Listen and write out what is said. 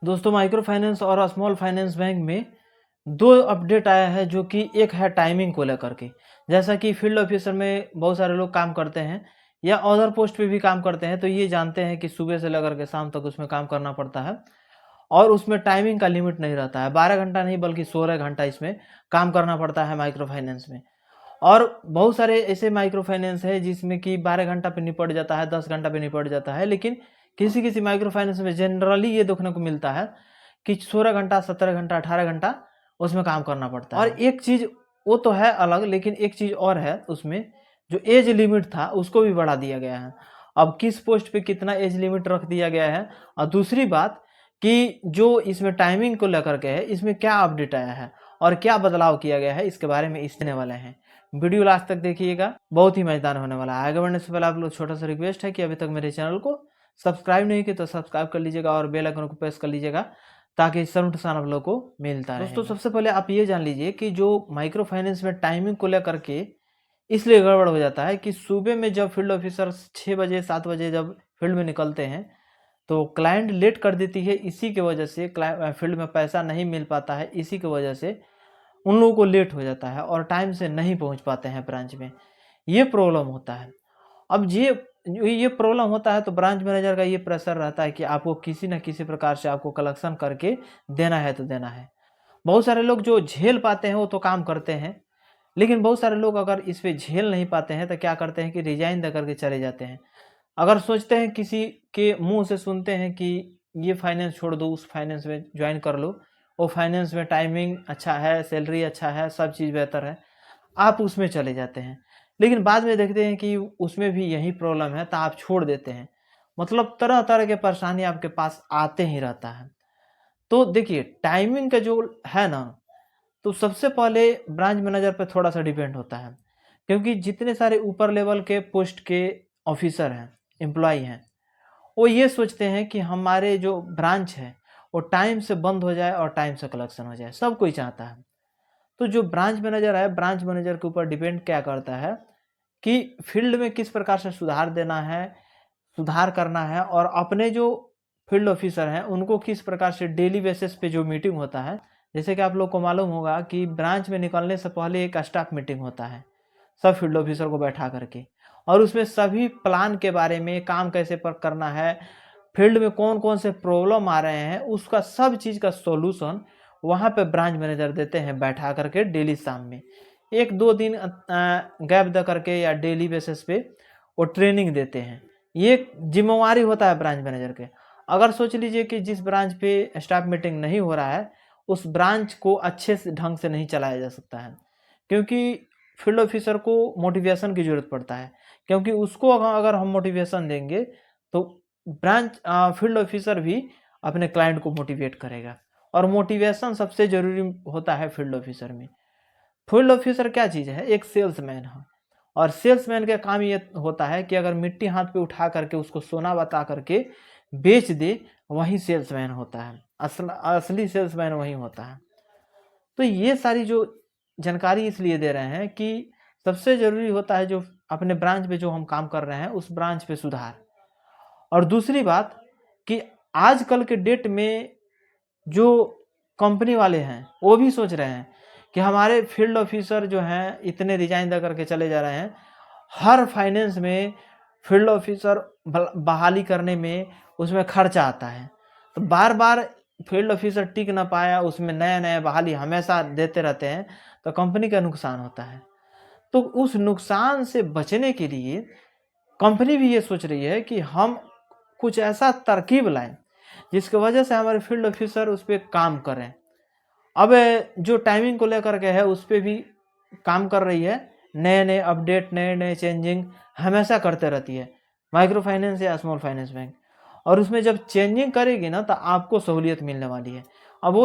दोस्तों micro finance और small finance bank में दो अपडेट आया है, जो कि एक है टाइमिंग को लेकर के। जैसा कि फील्ड ऑफिसर में बहुत सारे लोग काम करते हैं या अदर पोस्ट पे भी काम करते हैं, तो ये जानते हैं कि सुबह से लेकर के शाम तक उसमें काम करना पड़ता है और उसमें टाइमिंग का लिमिट नहीं रहता है। 12 घंटा नहीं बल्कि 16 घंटा इसमें काम करना पड़ता है माइक्रो फाइनेंस में। और बहुत सारे ऐसे माइक्रो फाइनेंस है जिसमें कि 12 घंटा पे निपट जाता है, 10 घंटा पे निपट जाता है, लेकिन किसी किसी माइक्रो फाइनेंस में जनरली ये देखने को मिलता है कि 16 घंटा, 17 घंटा, 18 घंटा उसमें काम करना पड़ता है। और एक चीज वो तो है अलग, लेकिन एक चीज और है उसमें, जो एज लिमिट था उसको भी बढ़ा दिया गया है। अब किस पोस्ट पे कितना एज लिमिट रख दिया गया है, और दूसरी बात कि जो इसमें टाइमिंग को लेकर के है, इसमें क्या अपडेट आया है और क्या बदलाव किया गया है, इसके बारे में इसने वाले हैं। वीडियो लास्ट तक देखिएगा, बहुत ही मजेदार होने वाला है। आगे बढ़ने से पहले आप लोग छोटा सा रिक्वेस्ट है कि अभी तक मेरे चैनल को सब्सक्राइब नहीं किया तो सब्सक्राइब कर लीजिएगा और बेल आइकन को प्रेस कर लीजिएगा, ताकि इससे नोटिफिकेशन आप लोग को मिलता रहे। दोस्तों सबसे पहले आप ये जान लीजिए कि जो माइक्रो फाइनेंस में टाइमिंग को लेकर के इसलिए गड़बड़ हो जाता है कि सुबह में जब फील्ड ऑफिसर 6 बजे 7 बजे जब फील्ड में निकलते हैं, तो क्लाइंट लेट कर देती है। इसी की वजह से फील्ड में पैसा नहीं मिल पाता है, इसी की वजह से उन लोगों को लेट हो जाता है और टाइम से नहीं पहुंच पाते हैं ब्रांच में। ये प्रॉब्लम होता है। अब ये प्रॉब्लम होता है तो ब्रांच मैनेजर का ये प्रेशर रहता है कि आपको किसी न किसी प्रकार से आपको कलेक्शन करके देना है तो देना है। बहुत सारे लोग जो झेल पाते हैं वो तो काम करते हैं, लेकिन बहुत सारे लोग अगर इस पे झेल नहीं पाते हैं तो क्या करते हैं कि रिजाइन दे करके चले जाते हैं। अगर सोचते हैं, किसी के मुंह से सुनते हैं कि ये फाइनेंस छोड़ दो, उस फाइनेंस में ज्वाइन कर लो, वो फाइनेंस में टाइमिंग अच्छा है, सैलरी अच्छा है, सब चीज़ बेहतर है, आप उसमें चले जाते हैं। लेकिन बाद में देखते हैं कि उसमें भी यही प्रॉब्लम है, तो आप छोड़ देते हैं। मतलब तरह तरह के परेशानी आपके पास आते ही रहता है। तो देखिए टाइमिंग का जो है ना, तो सबसे पहले ब्रांच मैनेजर पे थोड़ा सा डिपेंड होता है, क्योंकि जितने सारे ऊपर लेवल के पोस्ट के ऑफिसर हैं, एम्प्लॉय हैं, वो ये सोचते हैं कि हमारे जो ब्रांच है वो टाइम से बंद हो जाए और टाइम से कलेक्शन हो जाए, सब कोई चाहता है। तो जो ब्रांच मैनेजर है, ब्रांच मैनेजर के ऊपर डिपेंड क्या करता है कि फील्ड में किस प्रकार से सुधार देना है, सुधार करना है, और अपने जो फील्ड ऑफिसर हैं उनको किस प्रकार से डेली बेसिस पे जो मीटिंग होता है। जैसे कि आप लोग को मालूम होगा कि ब्रांच में निकलने से पहले एक स्टाफ मीटिंग होता है, सब फील्ड ऑफिसर को बैठा करके, और उसमें सभी प्लान के बारे में, काम कैसे पर करना है, फील्ड में कौन कौन से प्रॉब्लम आ रहे हैं, उसका सब चीज़ का सॉल्यूशन वहाँ पे ब्रांच मैनेजर देते हैं बैठा करके डेली शाम में। 1-2 दिन गैप दे करके या डेली बेसिस पे वो ट्रेनिंग देते हैं। ये जिम्मेवारी होता है ब्रांच मैनेजर के। अगर सोच लीजिए कि जिस ब्रांच पे स्टाफ मीटिंग नहीं हो रहा है, उस ब्रांच को अच्छे से ढंग से नहीं चलाया जा सकता है, क्योंकि फील्ड ऑफिसर को मोटिवेशन की ज़रूरत पड़ता है। क्योंकि उसको अगर हम मोटिवेशन देंगे तो ब्रांच फील्ड ऑफिसर भी अपने क्लाइंट को मोटिवेट करेगा, और मोटिवेशन सबसे ज़रूरी होता है फील्ड ऑफिसर में। फील्ड ऑफिसर क्या चीज़ है, एक सेल्समैन है, और सेल्समैन का काम ये होता है कि अगर मिट्टी हाथ पे उठा करके उसको सोना बता करके बेच दे, वही सेल्समैन होता है। असली सेल्समैन वही होता है। तो ये सारी जो जानकारी इसलिए दे रहे हैं कि सबसे ज़रूरी होता है जो अपने ब्रांच पे जो हम काम कर रहे हैं उस ब्रांच पे सुधार। और दूसरी बात कि आजकल के डेट में जो कंपनी वाले हैं वो भी सोच रहे हैं कि हमारे फील्ड ऑफिसर जो हैं इतने रिजाइन दे करके चले जा रहे हैं। हर फाइनेंस में फील्ड ऑफिसर बहाली करने में उसमें खर्चा आता है, तो बार बार फील्ड ऑफिसर टिक ना पाया, उसमें नया नया बहाली हमेशा देते रहते हैं, तो कंपनी का नुकसान होता है। तो उस नुकसान से बचने के लिए कंपनी भी ये सोच रही है कि हम कुछ ऐसा तरकीब लाएं जिसकी वजह से हमारे फील्ड ऑफिसर उस पर काम करें। अब जो टाइमिंग को लेकर के है उस पर भी काम कर रही है, नए नए अपडेट, नए नए चेंजिंग हमेशा करते रहती है माइक्रो फाइनेंस या स्मॉल फाइनेंस बैंक। और उसमें जब चेंजिंग करेगी ना तो आपको सहूलियत मिलने वाली है। अब वो